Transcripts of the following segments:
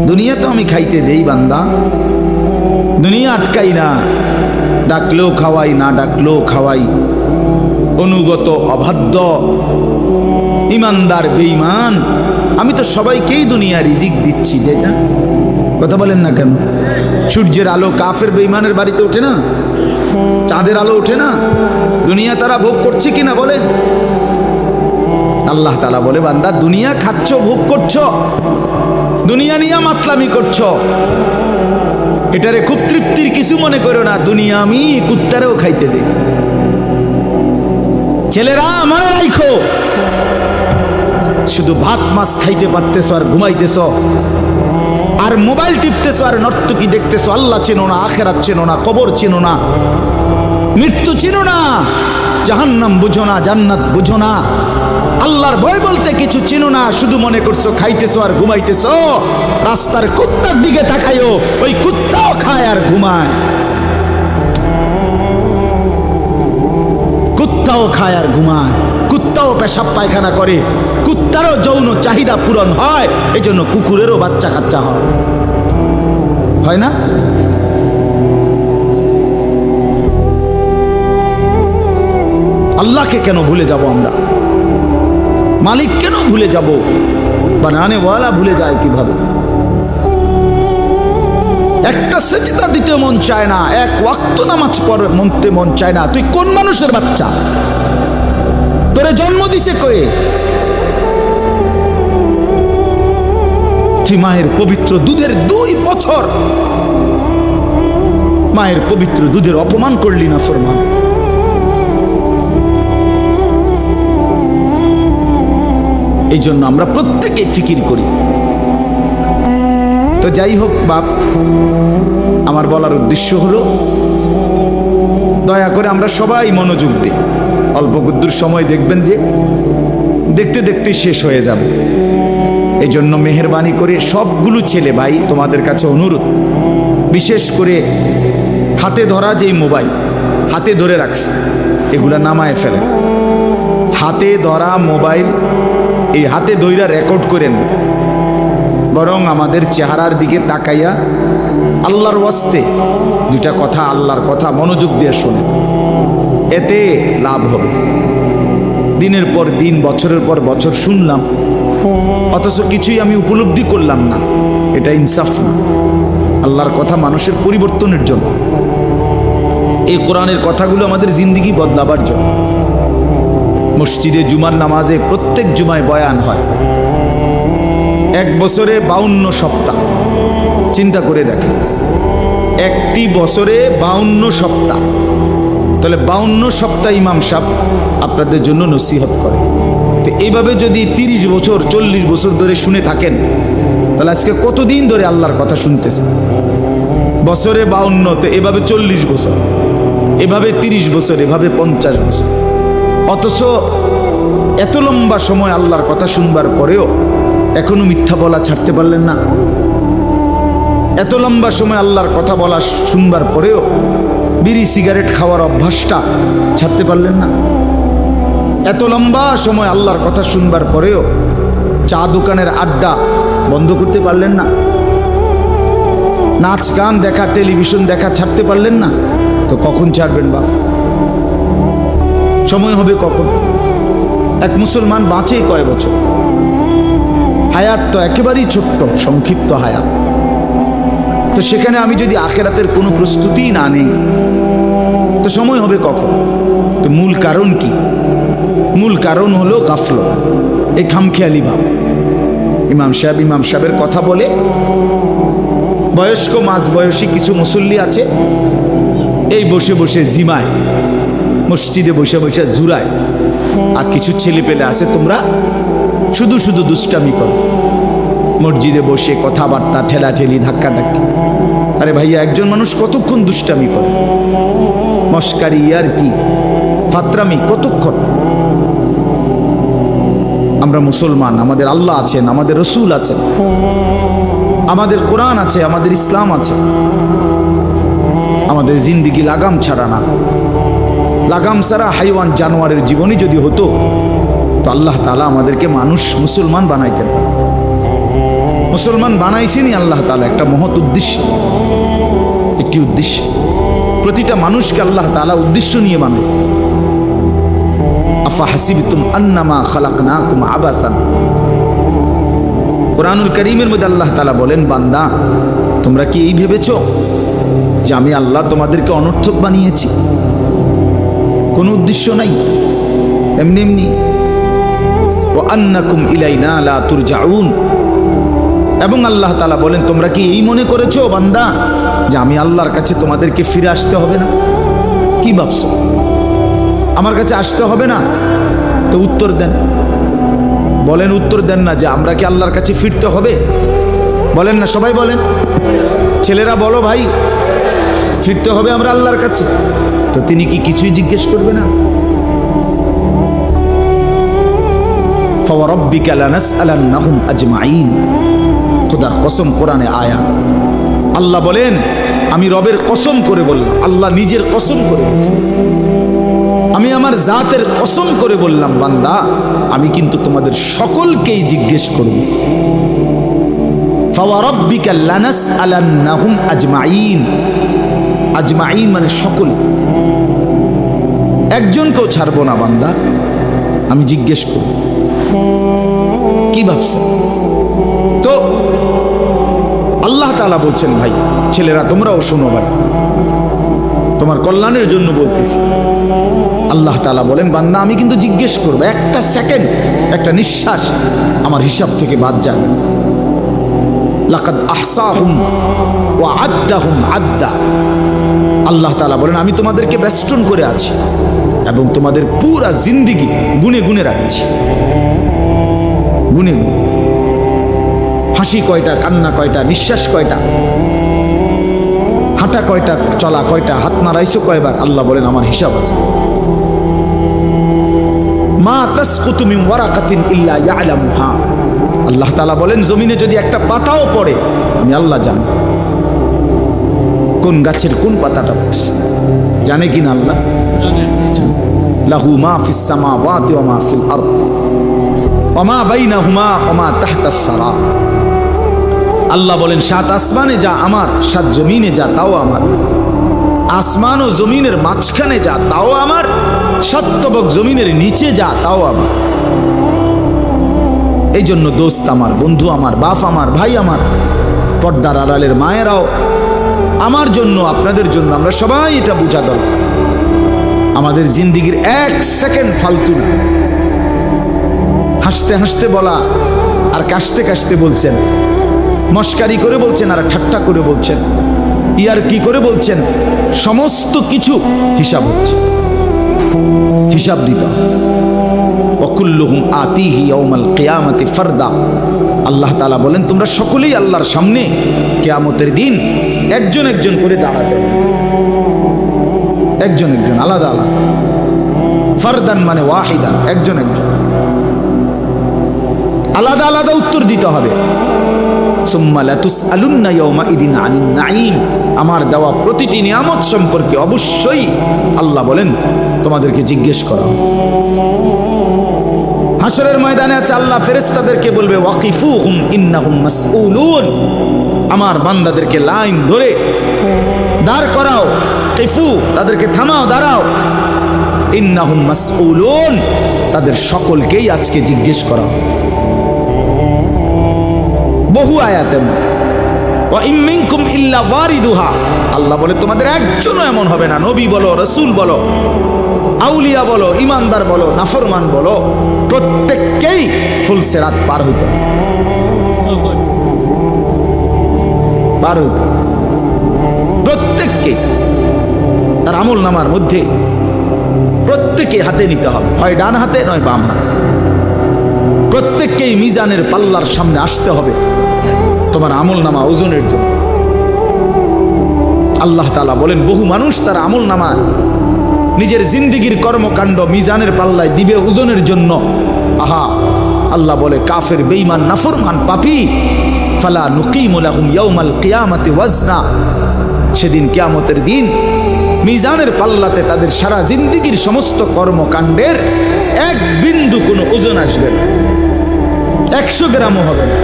দুনিয়া তো আমি খাইতে দেই বান্দা, দুনিয়া আটকাই না, ডাকলেও খাওয়াই, না ডাকলেও খাওয়াই। অনুগত অবাধ্য ইমানদার বেঈমান আমি তো সবাইকেই দুনিয়া রিজিক দিচ্ছি, তাই না? কথা বলেন না কেন? সূর্যের আলো কাফের বেঈমানের বাড়িতে ওঠে না? চাঁদের আলো ওঠে না? দুনিয়া তারা ভোগ করছে কিনা বলেন? আল্লাহ তাআলা বলে, বান্দা দুনিয়া খাচ্ছ, ভোগ করছো, দুনিয়া নিয়ে মাতলামি করছো, এটারে খুব তৃপ্তির কিছু মনে করো না। দুনিয়া আমি কুত্তারেও খাইতে দেই। ছেলেরা মনে রাখো, শুধু ভাত মাছ খাইতে পারতেছ আর ঘুমাইতেছ আর মোবাইল টিপতেছ আর নর্তকী দেখতেছ। আল্লাহ চেনো না, আখেরাত চেনো না, কবর চেনো না, মৃত্যু চেনো না, জাহান্নাম বুঝো না, জান্নাত বুঝো না, আল্লাহর ভয় বলতে কিছু চেনো না। শুধু মনে করছো খাইতেছো আর ঘুমাইতেছো। রাস্তার কুত্তার দিকে তাকাইও, ওই কুত্তাও খায় আর ঘুমায়, কুত্তাও খায় আর ঘুমায়, কুত্তাও পেশাব পায়খানা করে, কুত্তারও যৌন চাহিদা পূরণ হয়, এই জন্য কুকুরেরও বাচ্চা কাচ্চা হয় না? আল্লাহকে কেন ভুলে যাব আমরা? মালিক কেন ভুলে যাব? বানানেওয়ালা ভুলে যায় কিভাবে? একটা সেজদা দিতে মন চায় না, এক ওয়াক্ত নামাজ পড়তে মন চায় না। তুই কোন মানুষের বাচ্চা? তোরে জন্ম দিছে কয়ে? তুই মায়ের পবিত্র দুধের 2 বছর মায়ের পবিত্র দুধের অপমান করলি না ফরমান। এই জন্য আমরা প্রত্যেকে ফিকির করি। তো যাই হোক বাপ, আমার বলার উদ্দেশ্য হলো দয়া করে আমরা সবাই মনোযোগ দিই। অল্প গুদ্দুর সময় দেখবেন যে দেখতে দেখতে শেষ হয়ে যাবে। এই জন্য মেহেরবানি করে সবগুলো ছেলে ভাই তোমাদের কাছে অনুরোধ, বিশেষ করে হাতে ধরা যেই মোবাইল হাতে ধরে রাখছে এগুলা নামায় ফেলেন। হাতে ধরা মোবাইল এই হাতে ধইরা রেকর্ড করেন, বরং আমাদের চেহারার দিকে তাকাইয়া আল্লাহর ওয়াস্তে 2টা কথা, আল্লাহর কথা মনোযোগ দিয়ে শোনেন, এতে লাভ হবে। দিনের পর দিন, বছরের পর বছর শুনলাম, অথচ কিছুই আমি উপলব্ধি করলাম না, এটা ইনসাফ না। আল্লাহর কথা মানুষের পরিবর্তনের জন্য, এই কোরআনের কথাগুলো আমাদের জিন্দেগি বদলাবার জন্য। মসজিদে জুমার নামাজে প্রত্যেক জুমায় বয়ান হয়, 1 বছরে 52 সপ্তাহ। চিন্তা করে দেখেন, একটি বছরে 52 সপ্তাহ, তাহলে 52 সপ্তাহ ইমাম সাহেব আপনাদের জন্য নসিহত করে। তো এইভাবে যদি 30 বছর 40 বছর ধরে শুনে থাকেন, তাহলে আজকে কতদিন ধরে আল্লাহর কথা শুনতেছেন? বছরে 52, তো এভাবে 40 বছর, এভাবে 30 বছর, এভাবে 50 বছর। অথচ এত লম্বা সময় আল্লাহর কথা শুনবার পরেও এখনো মিথ্যা বলা ছাড়তে পারলেন না। এত লম্বা সময় আল্লাহর কথা বলা শুনবার পরেও বিড়ি সিগারেট খাওয়ার অভ্যাসটা ছাড়তে পারলেন না। এত লম্বা সময় আল্লাহর কথা শুনবার পরেও চা দোকানের আড্ডা বন্ধ করতে পারলেন না। নাচ গান দেখা, টেলিভিশন দেখা ছাড়তে পারলেন না। তো কখন ছাড়বেন বাপ? সময় হবে কখন? এক মুসলমান বাঁচে কয় বছর? হায়াত তো একেবারেই ছোট্ট, সংক্ষিপ্ত হায়াত। তো সেখানে আমি যদি আখেরাতের কোনো প্রস্তুতি না নেই, তো সময় হবে কখন? তো মূল কারণ কি? মূল কারণ হলো গাফলত, এই খামখেয়ালি ভাব। ইমাম সাহেবের কথা বলে, বয়স্ক মাঝ বয়সী কিছু মুসল্লি আছে, এই বসে বসে জিমায়, মসজিদে বসে বসে জুরায়। আর কিছু ছেলে পেলে আছে, তোমরা শুধু শুধু দুষ্টামি করো, মসজিদে বসে কথাবার্তা, ঠেলাঠেলি, ধাক্কাধাক্কি। আরে ভাইয়া, একজন মানুষ কতক্ষণ দুষ্টামি করে? মস্কারি, আর কি ফাতরামি কতক্ষণ? আমরা মুসলমান, আমাদের আল্লাহ আছেন, আমাদের রসুল আছেন, আমাদের কোরআন আছে, আমাদের ইসলাম আছে। আমাদের জিন্দিগি লাগাম ছাড়া না। লাগাম ছাড়া হাইওয়ান জানোয়ারের জীবনই যদি হতো, তো আল্লাহ তাআলা আমাদেরকে মানুষ মুসলমান বানাইতেন। মুসলমান বানাইছেনই আল্লাহ তাআলা একটা মহৎ উদ্দেশ্য, একটি উদ্দেশ্য। প্রতিটা মানুষকে আল্লাহ তাআলা উদ্দেশ্য নিয়ে বানাইছে। আফা হাসিবতুম আন্নামা খালাকনাকুম আবাসান, কুরআনুল কারীমের মধ্যে আল্লাহ তাআলা বলেন, বান্দা তোমরা কি এই ভেবেছো যে আমি আল্লাহ তোমাদেরকে অনর্থক বানিয়েছি? কোনো উদ্দেশ্য নাই, এমনি এমনি। ওয়া আন্নাকুম ইলাইনা লা তুরজাউন, এবং আল্লাহ তাআলা বলেন, তোমরা কি এই মনে করেছো বান্দা যে আমি আল্লাহর কাছে তোমাদেরকে ফিরে আসতে হবে না? কি ভাবছো আমার কাছে আসতে হবে না? তো উত্তর দেন, বলেন, উত্তর দেন না যে আমরা কি আল্লাহর কাছে ফিরতে হবে? বলেন না, সবাই বলেন, ছেলেরা বলো ভাই, ফিরতে হবে আমরা আল্লাহর কাছে। তো তিনি কি কিছুই জিজ্ঞেস করবে না? ফাওয়ারাব্বিকা লানাসআলান্নাহুম আজমাইন, খোদার কসম, কোরআনে আয়াত। আল্লাহ বলেন, আমি রবের কসম করে বললাম, আল্লাহ নিজের কসম করে বলছেন, আমি আমার জাতের কসম করে বললাম, বান্দা আমি কিন্তু তোমাদের সকলকেই জিজ্ঞেস করব। ফাওয়ারাব্বিকা লানাসআলান্নাহুম আজমাইন, আজমাইন মানে সকল, একজনকেও ছাড়বো না বান্দা, আমি জিজ্ঞেস করব। কি ভাবছেন? তো আল্লাহ তাআলা বলছেন, ভাই ছেলেরা তোমরাও শোনো, ভাই তোমার কল্যাণের জন্য বলতেছি। আল্লাহ তাআলা বলেন, বান্দা আমি কিন্তু জিজ্ঞেস করব, একটা সেকেন্ড, একটা নিঃশ্বাস আমার হিসাব থেকে বাদ যাবে। লাকাদ আহসাহুম ওয়া আদ্দাহুম আদ্দা, আল্লাহ তাআলা বলেন, আমি তোমাদেরকে বেষ্টন করে আছি এবং তোমাদের পুরা জিন্দেগি গুনে গুনে রাখছি, গুনে গুনে। হাসি কয়টা, কান্না কয়টা, নিঃশ্বাস কয়টা, হাঁটা কয়টা, চলা কয়টা, হাত নাড়াইছো কয়বার, আল্লাহ বলেন আমার হিসাব আছে। মা তাসকুতু মিন ওয়ারাকাতিন ইল্লা ইয়ালামুহা, আল্লাহ তাআলা বলেন, জমিনে যদি একটা পাতাও পড়ে আমি আল্লাহ জানি, কোন গাছের কোন পাতাটা পড়ছে জানে কিনা আল্লাহ? লাহু মা ফিস সামাওয়াতি ওয়া মা ফিল আরদ ওয়া মা বাইনাহুমা ওয়া মা তাহতাস সারা। আল্লাহ বলেন, সাত আসমানে যা আমার, সাত জমিনে যা তাও আমার, আসমান ও জমিনের মাঝখানে যা তাও আমার, সত্যবক জমিনের নিচে যা তাও আমার। এই জন্য দোস্ত আমার, বন্ধু আমার, বাপ আমার, ভাই আমার, পর্দার আড়ালের মায়েরাও, আমার জন্য, আপনাদের জন্য, আমরা সবাই এটা বোঝা দরকার, আমাদের জিন্দেগির এক সেকেন্ড ফালতু না। হাসতে হাসতে বলা আর কাশতে কাশতে বলছেন, মস্কারি করে বলছেন আর ঠাট্টা করে বলছেন, ইয়ার কি করে বলছেন, সমস্ত কিছু হিসাব হচ্ছে, হিসাব দিতে হবে। ওয়াকুল্লুহুম আতিহি ইয়াউমাল কিয়ামাতি ফারদা, আল্লাহ তাআলা বলেন, তোমরা সকলেই আল্লাহর সামনে কিয়ামতের দিন একজন একজন করে দাঁড়াবে, একজন একজন, আলাদা আলাদা। ফারদান মানে ওয়াহিদান, একজন একজন, আলাদা আলাদা উত্তর দিতে হবে। সুম্মা লাতুসআলুন্না ইয়াউমাইদিন আনিন নাঈম, আমার দেওয়া প্রতিটি নিয়ামত সম্পর্কে অবশ্যই আল্লাহ বলেন তোমাদেরকে জিজ্ঞেস করা। হাসরের ময়দানে আছে, আল্লাহ ফেরেশতাদেরকে বলবে, ওয়াকিফুহুম ইন্নাহুম মাসউলুন, আমার বান্দাদেরকে লাইন ধরে দাঁড় করাও, কিফু তাদেরকে থামাও, দাঁড়াও, ইন্নাহুম মাসউলুন, তাদের সকলকেই আজকে জিজ্ঞেস করা। বহু আয়াতে, ওয়া ইম মিনকুম ইল্লা ওয়ারিদুহা, আল্লাহ বলে তোমাদের একজনও এমন হবে না, নবী বলো, রাসূল বলো, আউলিয়া বলো, ইমানদার বলো, নাফরমান বলো, প্রত্যেককেই ফুলসিরাত পার হইতে হবে, পার হইতে হবে প্রত্যেককে। তার আমল নামার মধ্যে প্রত্যেকে হাতে নিতে হবে, হয় ডান হাতে নয় বাম হাতে, প্রত্যেককেই মিজানের পাল্লার সামনে আসতে হবে তোমার আমল নামা ওজনের জন্য। আল্লাহ তাআলা বলেন, বহু মানুষ তার আমল নামা নিজের জিন্দেগির কর্মকাণ্ড মিজানের পাল্লায় দিবে ওজনের জন্য। আহা, আল্লাহ বলে, কাফের, বেঈমান, নাফরমান, পাপী, ফালা নুকিমু লাহুম ইয়াউমাল কিয়ামাতি ওয়াজনা, সেদিন কিয়ামতের দিন মিজানের পাল্লাতে তাদের সারা জিন্দেগির সমস্ত কর্মকাণ্ডের এক বিন্দু কোনো ওজন আসবে না, 100 গ্রামও হবে না।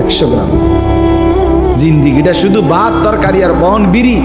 100 গ্রাম। জিন্দিগিটা শুধু ভাত তরকারি আর বন বিড়ি